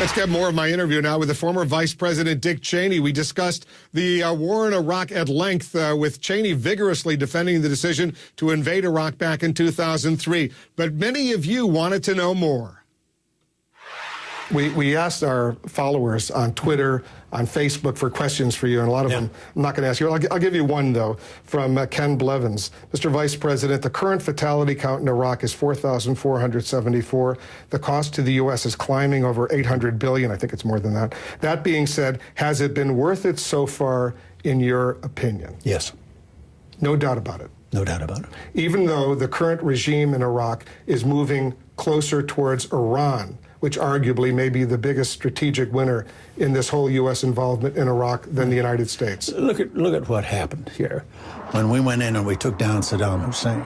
Let's get more of my interview now with the former Vice President Dick Cheney. We discussed the war in Iraq at length, with Cheney vigorously defending the decision to invade Iraq back in 2003. But many of you wanted to know more. We asked our followers on Twitter, on Facebook for questions for you, and a lot of them I'm not going to ask you. I'll give you one, though, from Ken Blevins. Mr. Vice President, the current fatality count in Iraq is 4,474. The cost to the U.S. is climbing over $800 billion. I think it's more than that. That being said, has it been worth it so far, in your opinion? Yes. No doubt about it. No doubt about it. Even though the current regime in Iraq is moving closer towards Iran, which arguably may be the biggest strategic winner in this whole U.S. involvement in Iraq than the United States. Look at what happened here. When we went in and we took down Saddam Hussein,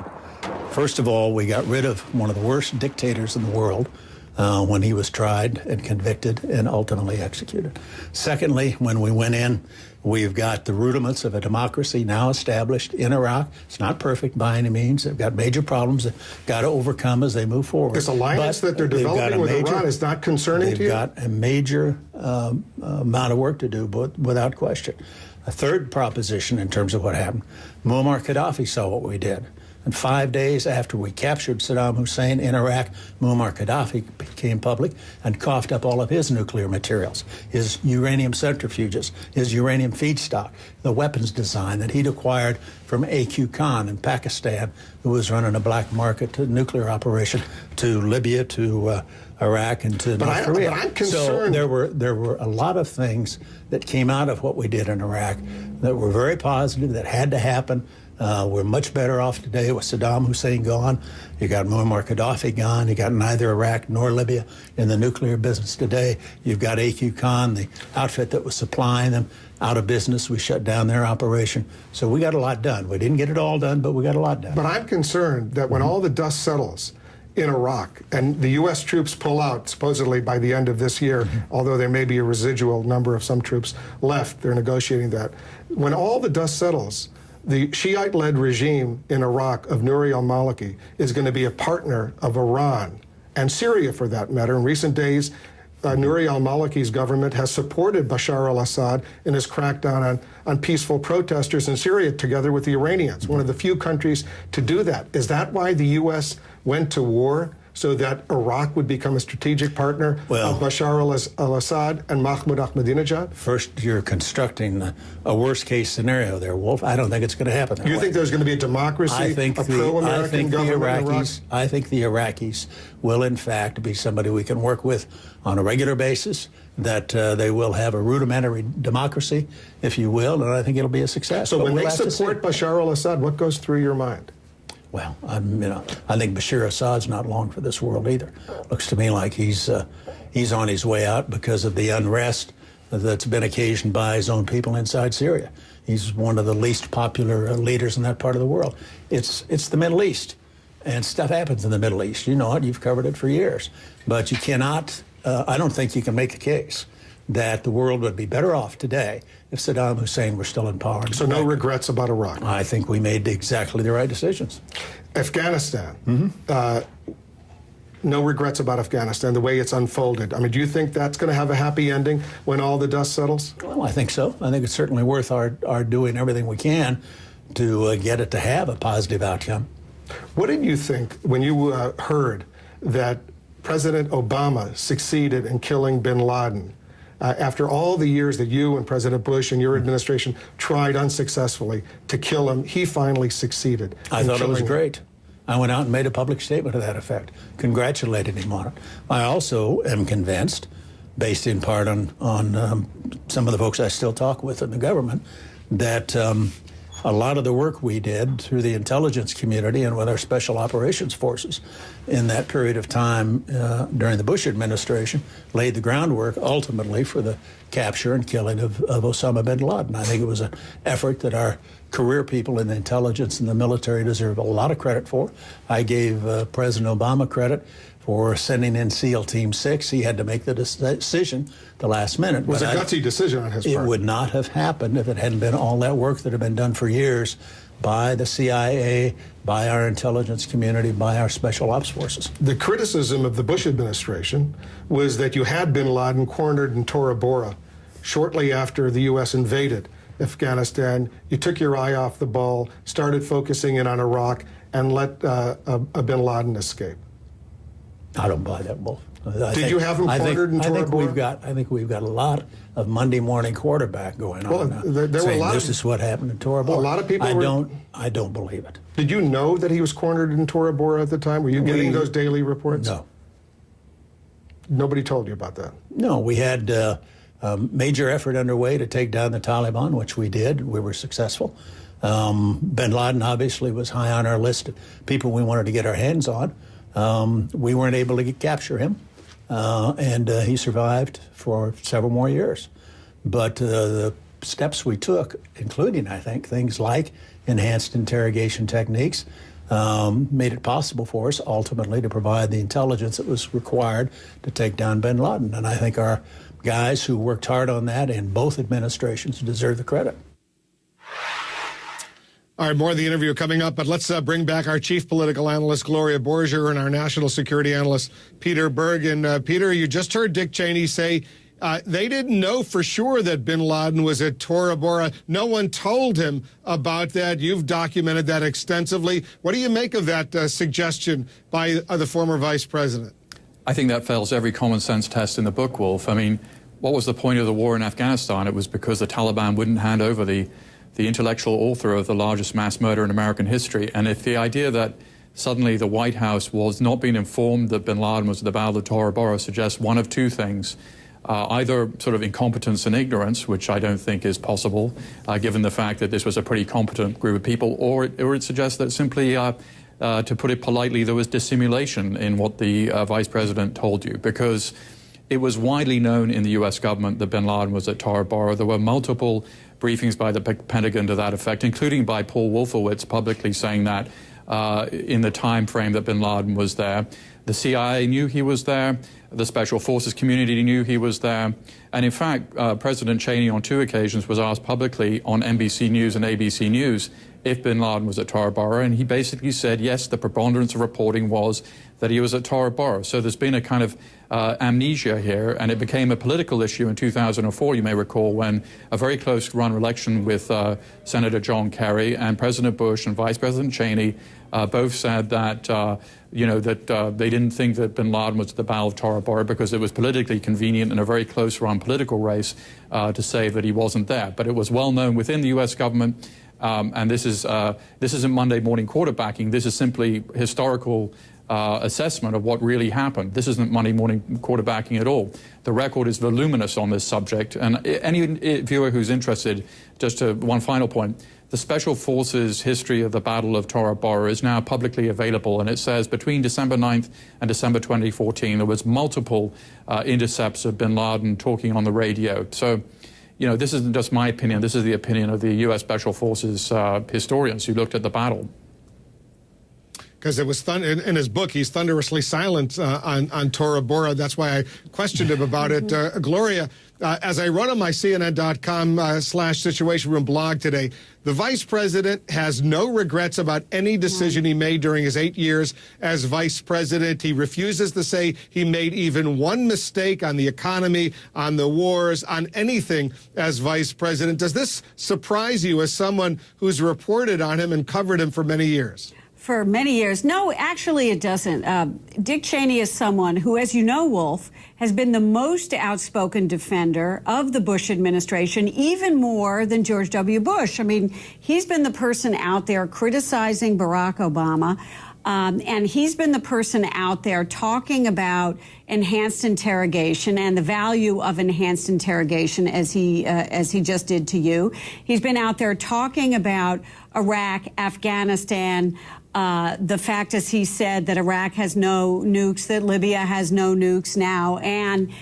first of all, we got rid of one of the worst dictators in the world when he was tried and convicted and ultimately executed. Secondly, when we went in, we've got the rudiments of a democracy now established in Iraq. It's not perfect by any means. They've got major problems they've got to overcome as they move forward. This alliance that they're developing with Iran is not concerning to you? They've got a major amount of work to do, but without question. A third proposition in terms of what happened, Muammar Gaddafi saw what we did. And 5 days after we captured Saddam Hussein in Iraq, Muammar Gaddafi became public and coughed up all of his nuclear materials, his uranium centrifuges, his uranium feedstock, the weapons design that he'd acquired from A.Q. Khan in Pakistan, who was running a black market nuclear operation to Libya, to Iraq, and to North Korea. But I'm concerned. So there were a lot of things that came out of what we did in Iraq that were very positive, that had to happen. We're much better off today with Saddam Hussein gone. You got Muammar Gaddafi gone. You got neither Iraq nor Libya in the nuclear business today. You've got A.Q. Khan, the outfit that was supplying them, out of business. We shut down their operation. So we got a lot done. We didn't get it all done, but we got a lot done. But I'm concerned that when all the dust settles in Iraq and the U.S. troops pull out supposedly by the end of this year, although there may be a residual number of some troops left, they're negotiating that. When all the dust settles, the Shiite-led regime in Iraq of Nouri al-Maliki is going to be a partner of Iran and Syria, for that matter. In recent days, Nouri al-Maliki's government has supported Bashar al-Assad in his crackdown on peaceful protesters in Syria, together with the Iranians, one of the few countries to do that. Is that why the U.S. went to war, so that Iraq would become a strategic partner of Bashar al-Assad and Mahmoud Ahmadinejad? First, you're constructing a worst-case scenario there, Wolf. I don't think it's going to happen that way. You think there's going to be a democracy, a pro-American government in Iraq? I think the Iraqis will, in fact, be somebody we can work with on a regular basis, that they will have a rudimentary democracy, if you will, and I think it'll be a success. So when they support Bashar al-Assad, what goes through your mind? Well, I think Bashar Assad's not long for this world either. Looks to me like he's on his way out because of the unrest that's been occasioned by his own people inside Syria. He's one of the least popular leaders in that part of the world. It's the Middle East, and stuff happens in the Middle East. You know it. You've covered it for years. But you cannot, I don't think you can make the case that the world would be better off today if Saddam Hussein were still in power. So no regrets about Iraq? I think we made exactly the right decisions. Afghanistan. No regrets about Afghanistan, the way it's unfolded. I mean, do you think that's going to have a happy ending when all the dust settles? Well, I think so. I think it's certainly worth our doing everything we can to get it to have a positive outcome. What did you think when you heard that President Obama succeeded in killing bin Laden? After all the years that you and President Bush and your administration tried unsuccessfully to kill him, he finally succeeded. I thought it was great. I went out and made a public statement to that effect, congratulated him on it. I also am convinced, based in part on some of the folks I still talk with in the government, that a lot of the work we did through the intelligence community and with our special operations forces in that period of time during the Bush administration laid the groundwork ultimately for the capture and killing of Osama bin Laden. I think it was an effort that our career people in the intelligence and the military deserve a lot of credit for. I gave President Obama credit for sending in SEAL Team 6. He had to make the decision the last minute. It was a gutsy decision on his part. It would not have happened if it hadn't been all that work that had been done for years by the CIA, by our intelligence community, by our special ops forces. The criticism of the Bush administration was that you had bin Laden cornered in Tora Bora shortly after the U.S. invaded Afghanistan. You took your eye off the ball, started focusing in on Iraq, and let a bin Laden escape. I don't buy that, Wolf. Did you have him cornered in Tora Bora? I think we've got a lot of Monday morning quarterback going on. Well, there were a lot this is what happened in Tora Bora. A lot of people I don't believe it. Did you know that he was cornered in Tora Bora at the time? Were you getting those daily reports? No. Nobody told you about that? No, we had a major effort underway to take down the Taliban, which we did. We were successful. Bin Laden obviously was high on our list of people we wanted to get our hands on. We weren't able to capture him, and he survived for several more years. But the steps we took, including, I think, things like enhanced interrogation techniques, made it possible for us ultimately to provide the intelligence that was required to take down bin Laden. And I think our guys who worked hard on that in both administrations deserve the credit. All right, more of the interview coming up, but let's bring back our chief political analyst, Gloria Borger, and our national security analyst, Peter Bergen. Peter, you just heard Dick Cheney say they didn't know for sure that bin Laden was at Tora Bora. No one told him about that. You've documented that extensively. What do you make of that suggestion by the former vice president? I think that fails every common sense test in the book, Wolf. I mean, what was the point of the war in Afghanistan? It was because the Taliban wouldn't hand over the intellectual author of the largest mass murder in American history. And if the idea that suddenly the White House was not being informed that bin Laden was at the Battle of Tora Bora suggests one of two things. Either sort of incompetence and ignorance, which I don't think is possible, given the fact that this was a pretty competent group of people, or it suggests that simply, to put it politely, there was dissimulation in what the vice president told you, because it was widely known in the U.S. government that bin Laden was at Tora Bora. There were multiple briefings by the Pentagon to that effect, including by Paul Wolfowitz publicly saying that in the time frame that bin Laden was there. The CIA knew he was there. The Special Forces community knew he was there. And in fact, President Cheney on 2 occasions was asked publicly on NBC News and ABC News if bin Laden was at Tora Bora, and he basically said, yes, the preponderance of reporting was that he was at Tora Bora. So there's been a kind of amnesia here, and it became a political issue in 2004, you may recall, when a very close-run election with Senator John Kerry and President Bush and Vice President Cheney both said that, they didn't think that bin Laden was at the Battle of Tora Bora because it was politically convenient in a very close-run political race to say that he wasn't there. But it was well known within the U.S. government. And this isn't Monday morning quarterbacking. This is simply historical assessment of what really happened. This isn't Monday morning quarterbacking at all. The record is voluminous on this subject. And any viewer who's interested, just to one final point, the Special Forces history of the Battle of Tora Bora is now publicly available, and it says between December 9th and December 2014, there was multiple intercepts of bin Laden talking on the radio. So, this isn't just my opinion. This is the opinion of the U.S. Special Forces historians who looked at the battle. Because it was in his book, he's thunderously silent on Tora Bora. That's why I questioned him about it. Gloria, as I wrote on my CNN.com/Situation Room blog today, the vice president has no regrets about any decision he made during his 8 years as vice president. He refuses to say he made even one mistake on the economy, on the wars, on anything as vice president. Does this surprise you as someone who's reported on him and covered him for many years? For many years. No, actually it doesn't. Dick Cheney is someone who, as you know, Wolf, has been the most outspoken defender of the Bush administration, even more than George W. Bush. I mean, he's been the person out there criticizing Barack Obama, and he's been the person out there talking about enhanced interrogation and the value of enhanced interrogation, as he just did to you. He's been out there talking about Iraq, Afghanistan, the fact, as he said, that Iraq has no nukes, that Libya has no nukes now, and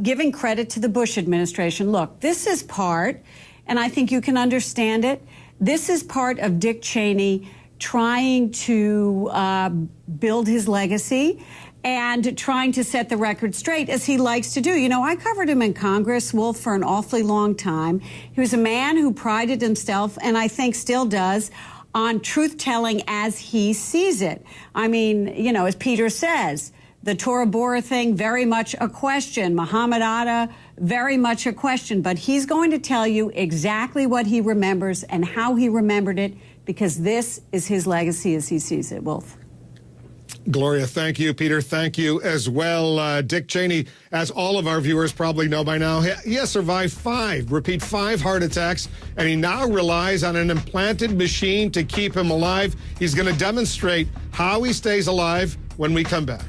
giving credit to the Bush administration. Look, this is part, and I think you can understand it, this is part of Dick Cheney trying to build his legacy and trying to set the record straight, as he likes to do. You know, I covered him in Congress, Wolf, for an awfully long time. He was a man who prided himself, and I think still does, on truth-telling as he sees it. I mean, you know, as Peter says, the Tora Bora thing, very much a question. Muhammad Atta, very much a question. But he's going to tell you exactly what he remembers and how he remembered it, because this is his legacy as he sees it. Wolf. Gloria, thank you. Peter, thank you as well. Dick Cheney, as all of our viewers probably know by now, he has survived 5 heart attacks, and he now relies on an implanted machine to keep him alive. He's going to demonstrate how he stays alive when we come back.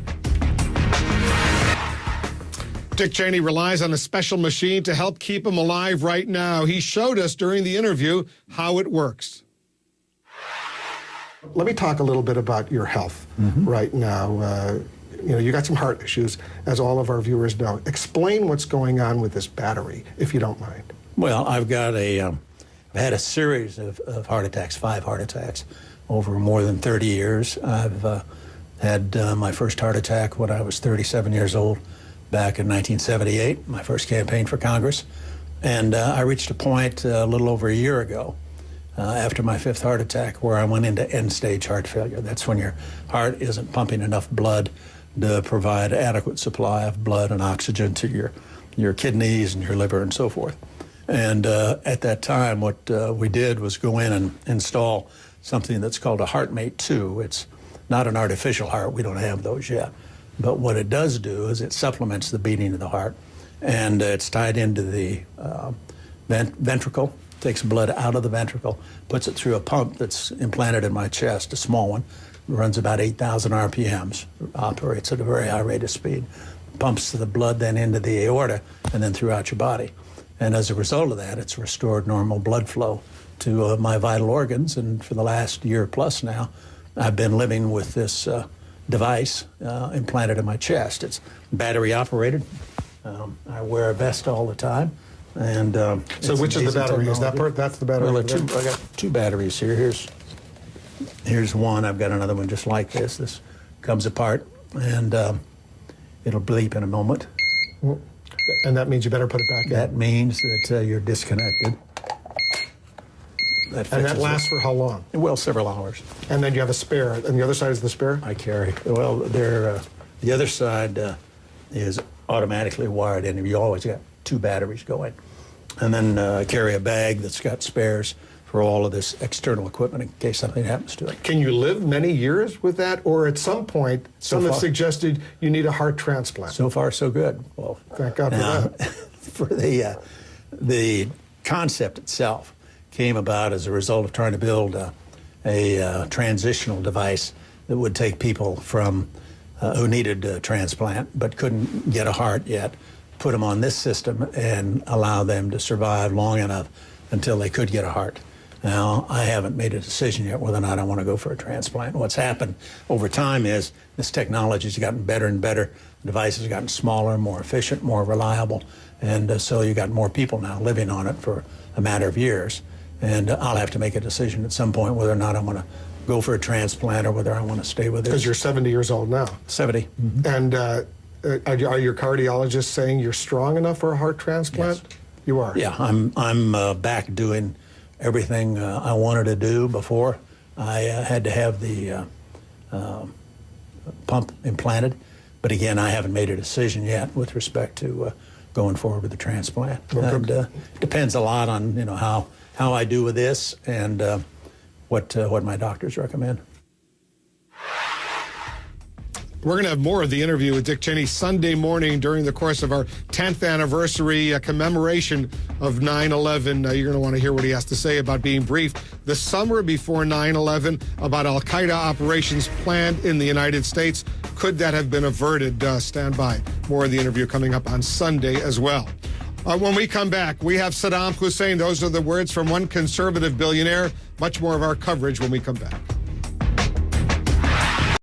Dick Cheney relies on a special machine to help keep him alive right now. He showed us during the interview how it works. Let me talk a little bit about your health right now. You know, you got some heart issues, as all of our viewers know. Explain what's going on with this battery, if you don't mind. Well, I've got I've had a series of heart attacks, 5 heart attacks, over more than 30 years. I've had my first heart attack when I was 37 years old, back in 1978, my first campaign for Congress. And I reached a point a little over a year ago, after my 5th heart attack, where I went into end-stage heart failure. That's when your heart isn't pumping enough blood to provide adequate supply of blood and oxygen to your kidneys and your liver and so forth. And at that time, what we did was go in and install something that's called a HeartMate 2. It's not an artificial heart. We don't have those yet. But what it does do is it supplements the beating of the heart. And it's tied into the ventricle, takes blood out of the ventricle, puts it through a pump that's implanted in my chest, a small one. It runs about 8,000 RPMs, operates at a very high rate of speed, pumps the blood then into the aorta and then throughout your body. And as a result of that, it's restored normal blood flow to my vital organs. And for the last year plus now, I've been living with this device implanted in my chest. It's battery operated. I wear a vest all the time. And so which is the battery? Is that part? That's the battery. Well, I got 2 batteries here. Here's one. I've got another one just like this. This comes apart, and it'll bleep in a moment. And that means you better put it back in. That means that you're disconnected. And that lasts for how long? Well, several hours. And then you have a spare. And the other side is the spare? I carry. Well, the other side is automatically wired in. You always got 2 batteries going. And then I carry a bag that's got spares for all of this external equipment in case something happens to it. Can you live many years with that? Or at some point, some have suggested you need a heart transplant? So far, so good. Well, thank God for that. For the concept itself came about as a result of trying to build a transitional device that would take people from who needed a transplant but couldn't get a heart yet, put them on this system and allow them to survive long enough until they could get a heart. Now, I haven't made a decision yet whether or not I want to go for a transplant. What's happened over time is this technology has gotten better and better. The device has gotten smaller, more efficient, more reliable, and so you got more people now living on it for a matter of years. And I'll have to make a decision at some point whether or not I want to go for a transplant or whether I want to stay with it. Because you're 70 years old now. 70. Mm-hmm. And are your cardiologists saying you're strong enough for a heart transplant? Yes. You are? Yeah, I'm back doing everything I wanted to do before. I had to have the pump implanted. But again, I haven't made a decision yet with respect to going forward with the transplant. And depends a lot on how I do with this and what my doctors recommend. We're going to have more of the interview with Dick Cheney Sunday morning during the course of our 10th anniversary commemoration of 9/11. You're going to want to hear what he has to say about being briefed the summer before 9/11 about al-Qaeda operations planned in the United States. Could that have been averted? Stand by. More of the interview coming up on Sunday as well. When we come back, we have Saddam Hussein. Those are the words from one conservative billionaire. Much more of our coverage when we come back.